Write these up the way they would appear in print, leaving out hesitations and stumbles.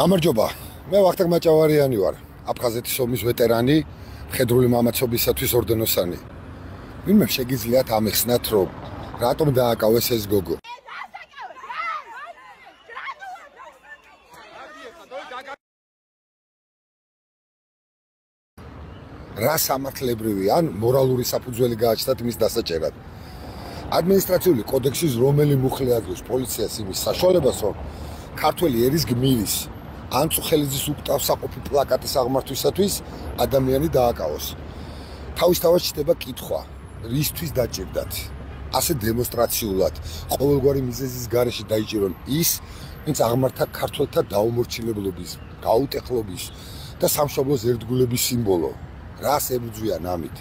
გამარჯობა, მე ვახტანგ მაჭავარიანი ვარ, აფხაზეთის ომის ვეტერანი, მხედრული მამაცობისათვის ორდენოსანი. ვინმე შეგიძლიათ ამეხსნათ, რომ რატომ დააკავეს ეს გოგო. რა სამართლებრივი ან მორალური საფუძველი გააჩნდათ მის დასაჭერად. ადმინისტრაციული კოდექსის რომელი მუხლი აძლევს პოლიციას იმის საშუალებას, რომ ქართველი ერის გმირის ან წუხელიძის უკტავსაყოფი პლაკატის აღმართვისათვის ადამიანი დააკავოს. თავისთავად ჩნდება კითხვა, რისთვის დაჭირდათ? ასე დემონსტრაციულად, ყოველგვარი მიზეზის გარეშე დაიჭირონ ის, ვინც აღმართა ქართველთა დაუმორჩილებლობის, გაუტეხლობის და სამშობლოს ერთგულების სიმბოლო. რას ებრძვიან ამით?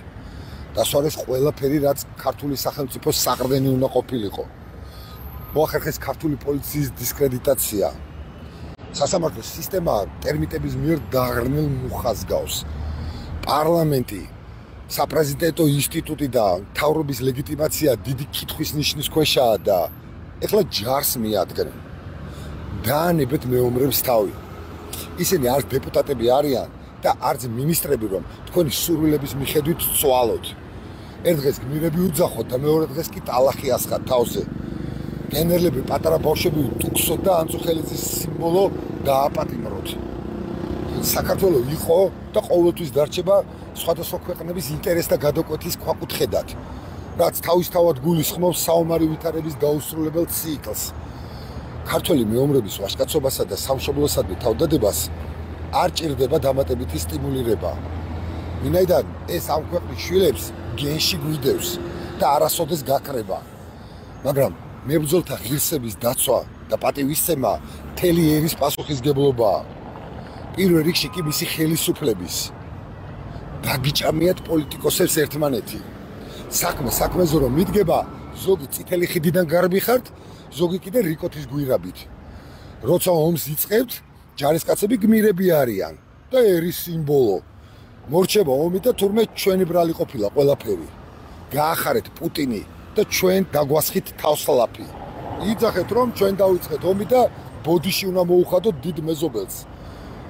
დასვარეს ყველაფერი, რაც ქართული სახელმწიფოს საყრდენი უნდა ყოფილიყო. მოახერხეს ქართული პოლიციის დისკრედიტაცია. სასამართლო სისტემა ტერმიტების მიერ დაღრნილ მუხას გავს. პარლამენტი, საპრეზიდენტო ინსტიტუტი და მთავრობის ლეგიტიმაცია დიდი კითხვის ნიშნის ქვეშაა და ეხლა ჯარს მიადგენენ. დაანებეთ მეომრებს თავი. ისინი არც დეპუტატები არიან და არც მინისტრები, რომ თქვენი სურვილების მიხედვით წვალოთ. ერთ დღეს გმირები უძახოთ და მეორე დღეს კი ტალახი ასხათ თავზე. გენერლები პატარა ბავშვები ტუქსოთ და ანწუხელიძის სიმბოლო დააპატიმროთ. საქართველო იყო და ყოველთვის დარჩება სხვადასხვა ქვეყნების ინტერესთა გადაკვეთის ქვაკუთხედად, რაც თავისთავად გულისხმობს საომარი ვითარების დაუსრულებელ ციკლს. ქართველი მეომრების ვაჟკაცობასა და სამშობლოსადმი თავდადებას არ ჭირდება დამატებითი სტიმულირება. ვინაიდან ეს ამ ქვეყნის შვილებს გენში გვიდევს და არასოდეს გაქრება. მაგრამ მებრძოლთა ღირსების დაცვა და პატივისცემა მთელი ერის პასუხისგებლობაა. პირველ რიგში კი მისი ხელისუფლების. დაგიჭამიათ პოლიტიკოსებს ერთმანეთი. საქმეზე რომ მიდგება, ზოგი წითელი ხიდიდან გარბიხართ, ზოგი კიდე რიკოთის გვირაბით. როცა ომს იწყებთ, ჯარისკაცები გმირები არიან და ერის სიმბოლო. მორჩება ომი და თურმე ჩვენი ბრალი ყოფილა ყველაფერი. გაახარეთ პუტინი და ჩვენ დაგვასხით თავსლაფი. იძახეთ რომ ჩვენ დავიწყეთ ომი და ბოდიში უნდა მოუხადოთ დიდ მეზობელს.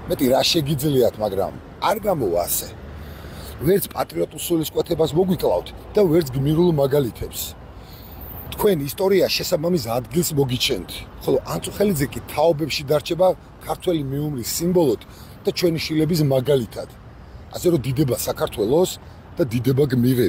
მეტი რა შეგიძლიათ, მაგრამ არ გამოვა ასე. ვერც პატრიოტულ სულისკვეთებას მოგვიკლავთ და ვერც გმირულ მაგალითებს. თქვენ ისტორია შესაბამის ადგილს მოგიჩენთ, ხოლო ანწუხელიძე კი თაობებში დარჩება ქართველი მეომრის სიმბოლოდ და ჩვენი შვილების მაგალითად. ასე რომ დიდება საქართველოს და დიდება გმირებს.